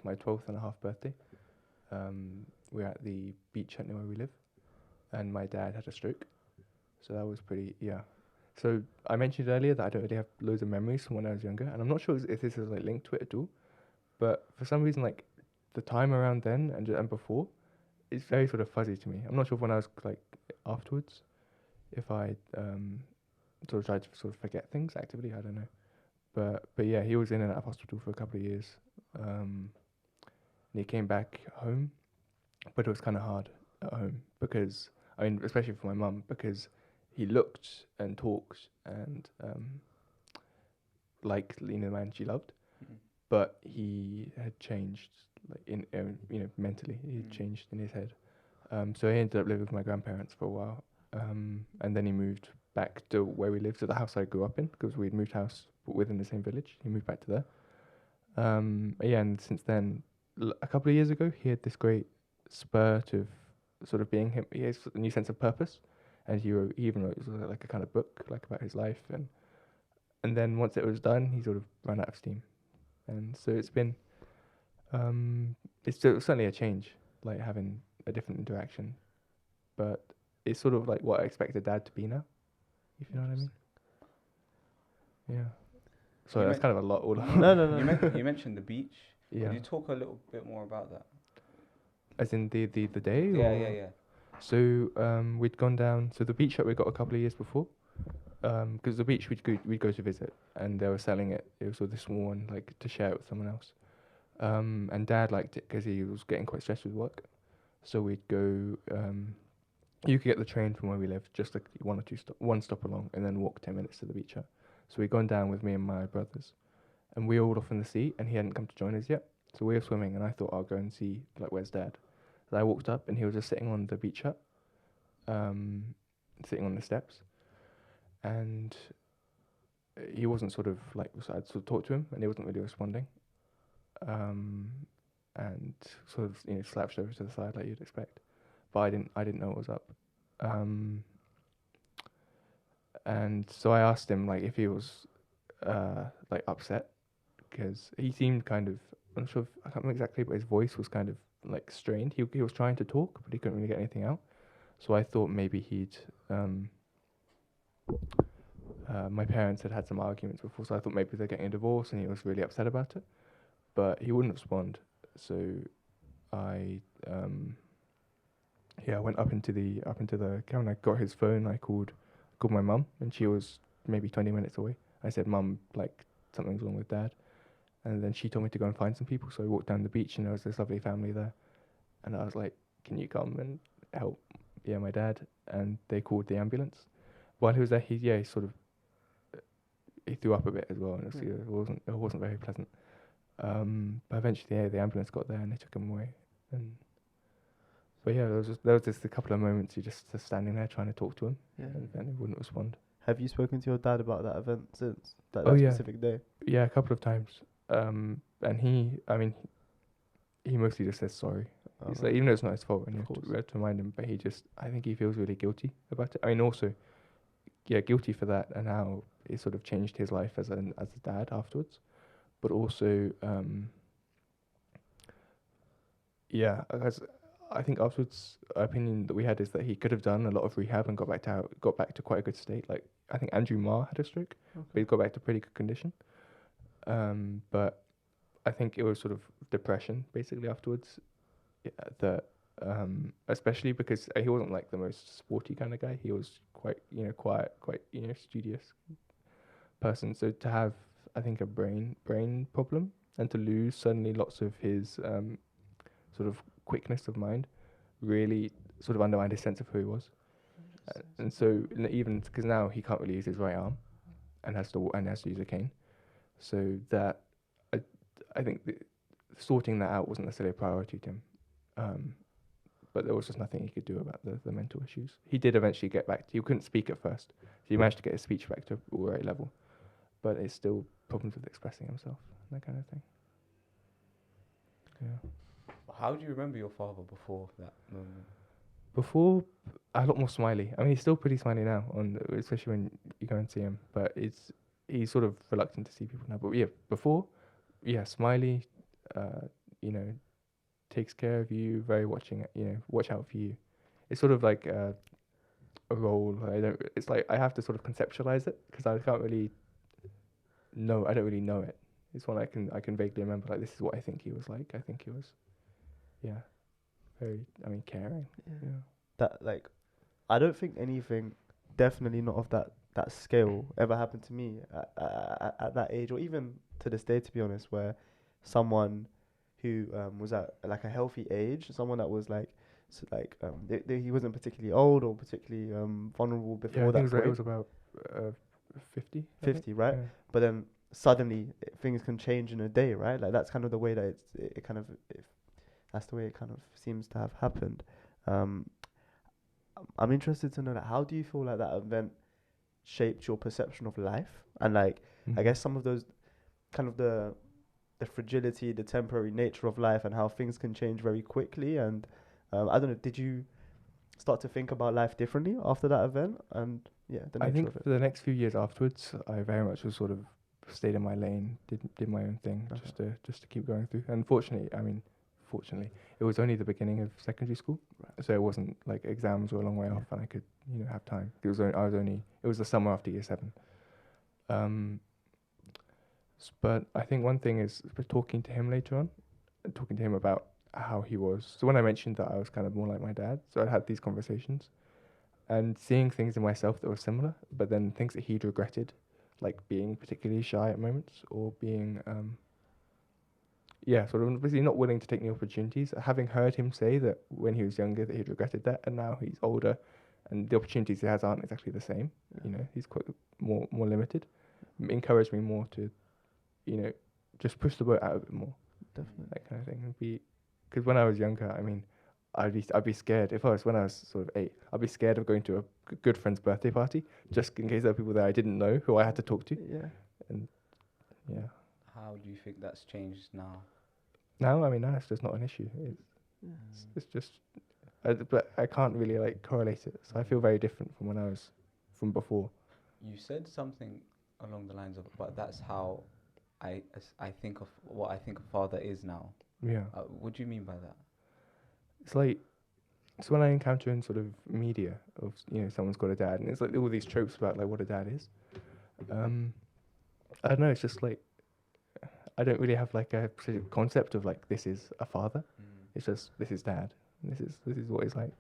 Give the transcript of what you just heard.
my 12th and a half birthday. We were at the beach near where we live, and my dad had a stroke. So that was pretty, yeah. So I mentioned earlier that I don't really have loads of memories from when I was younger, and I'm not sure if this is like linked to it at all. But for some reason, like the time around then and before, it's very sort of fuzzy to me. I'm not sure if when I was like afterwards, if I sort of tried to sort of forget things actively. I don't know. But yeah, he was in and out of hospital for a couple of years. And he came back home, but it was kind of hard at home because I mean, especially for my mum, because he looked and talked and like the man she loved, but he had changed like in mentally. He had changed in his head. So he ended up living with my grandparents for a while, and then he moved back to where we lived, to the house I grew up in, because we'd moved house within the same village. He moved back to there. Yeah, and since then, a couple of years ago, he had this great spurt of sort of being him. He has a new sense of purpose, and he even wrote like a kind of book like about his life, and then once it was done, he sort of ran out of steam, and so it's been it's certainly a change, like having a different interaction, but it's sort of like what I expect a dad to be now, if you know what I mean. Yeah. So You that's kind of a lot. All No. You mentioned the beach. Yeah. Could you talk a little bit more about that? As in the day? Yeah. So we'd gone down. So the beach that we got a couple of years before, because the beach we'd go to visit, and they were selling it. It was sort of this small one, like to share it with someone else. And Dad liked it because he was getting quite stressed with work. So we'd go. You could get the train from where we live, just like one stop along, and then walk 10 minutes to the beach. So we'd gone down with me and my brothers, and we were all off in the sea, and he hadn't come to join us yet. So we were swimming, and I thought I'll go and see like where's Dad. So I walked up, and he was just sitting on the beach hut, sitting on the steps, and he wasn't sort of like. So I'd sort of talked to him, and he wasn't really responding. And sort of slouched over to the side like you'd expect, but I didn't know what was up. And so I asked him like if he was like upset, because he seemed kind of, I'm not sure if, I can't remember exactly, but his voice was kind of like strained. He was trying to talk, but he couldn't really get anything out. So I thought maybe he'd my parents had some arguments before, so I thought maybe they're getting a divorce, and he was really upset about it. But he wouldn't respond, so I went up into the cabin. I got his phone. I called my mum, and she was maybe 20 minutes away. I said, "Mum, like something's wrong with Dad," and then she told me to go and find some people. So I walked down the beach, and there was this lovely family there, and I was like, "Can you come and help?" Yeah, my dad, and they called the ambulance. While he was there, he sort of he threw up a bit as well, and it wasn't very pleasant. But eventually, the ambulance got there and they took him away. But yeah, there was just a couple of moments you're just standing there trying to talk to him, and he wouldn't respond. Have you spoken to your dad about that event since that specific day? Yeah, a couple of times. And he mostly just says sorry. It's like, even though it's not his fault, and we have to remind him, but I think he feels really guilty about it. I mean, also, guilty for that and how it sort of changed his life as a dad afterwards. But also, as I think afterwards, opinion that we had is that he could have done a lot of rehab and got back to quite a good state. Like I think Andrew Marr had a stroke, but he got back to pretty good condition. But I think it was sort of depression basically afterwards. That especially because he wasn't like the most sporty kind of guy. He was quite quiet, quite studious person. So to have, I think, a brain problem and to lose suddenly lots of his sort of quickness of mind really sort of undermined his sense of who he was. And so even because now he can't really use his right arm and has to use a cane. So that I think sorting that out wasn't necessarily a priority to him. But there was just nothing he could do about the mental issues. He did eventually get back. He couldn't speak at first. So he managed to get his speech back to a right level. But it's still problems with expressing himself, that kind of thing. Yeah. How do you remember your father before that moment? Before, a lot more smiley. I mean, he's still pretty smiley now, especially when you go and see him. But he's sort of reluctant to see people now. But yeah, before, smiley, takes care of you, very watch out for you. It's sort of like a role. It's like I have to sort of conceptualize it because I can't really know. I don't really know it. It's one I can vaguely remember. Like, this is what I think he was like. I think he was, yeah, very. I mean, caring. Yeah. That, like, I don't think anything, definitely not of that scale, ever happened to me at that age, or even to this day, to be honest, where someone who was at like a healthy age, someone that was like, he wasn't particularly old or particularly vulnerable Yeah, before I think that it was point. about 50. I 50, think. right? Yeah. But then suddenly things can change in a day, right? Like, that's kind of the way that it kind of, that's the way it kind of seems to have happened. Um, I'm interested to know that, how do you feel like that event shaped your perception of life, and like, I guess some of those kind of the fragility, the temporary nature of life, and how things can change very quickly. And I don't know, did you start to think about life differently after that event? And yeah, the I nature think of it. for the next few years afterwards, I very much was sort of stayed in my lane, did my own thing, just to keep going through. And fortunately, it was only the beginning of secondary school, so it wasn't like exams were a long way off, and I could have time. It was it was the summer after year 7. But I think one thing is talking to him later on, talking to him about how he was. So when I mentioned that I was kind of more like my dad, so I had these conversations and seeing things in myself that were similar, but then things that he'd regretted, like being particularly shy at moments, or being, sort of basically not willing to take new opportunities. Having heard him say that when he was younger that he'd regretted that, and now he's older, and the opportunities he has aren't exactly the same. He's quite more limited. Encouraged me more to, just push the boat out a bit more. Definitely. That kind of thing. Because when I was younger, I mean, I'd be scared when I was sort of 8. I'd be scared of going to a good friend's birthday party just in case there were people there I didn't know who I had to talk to. Yeah. And yeah. How do you think that's changed now? Now it's just not an issue. It's just, but I can't really like correlate it. So I feel very different from before. You said something along the lines of, but that's how I think of what I think a father is now. Yeah. What do you mean by that? It's like, so when I encounter in sort of media of, someone's got a dad, and it's like all these tropes about like what a dad is. I don't know, it's just like, I don't really have like a specific concept of like, this is a father. It's just, this is dad. This is what he's like.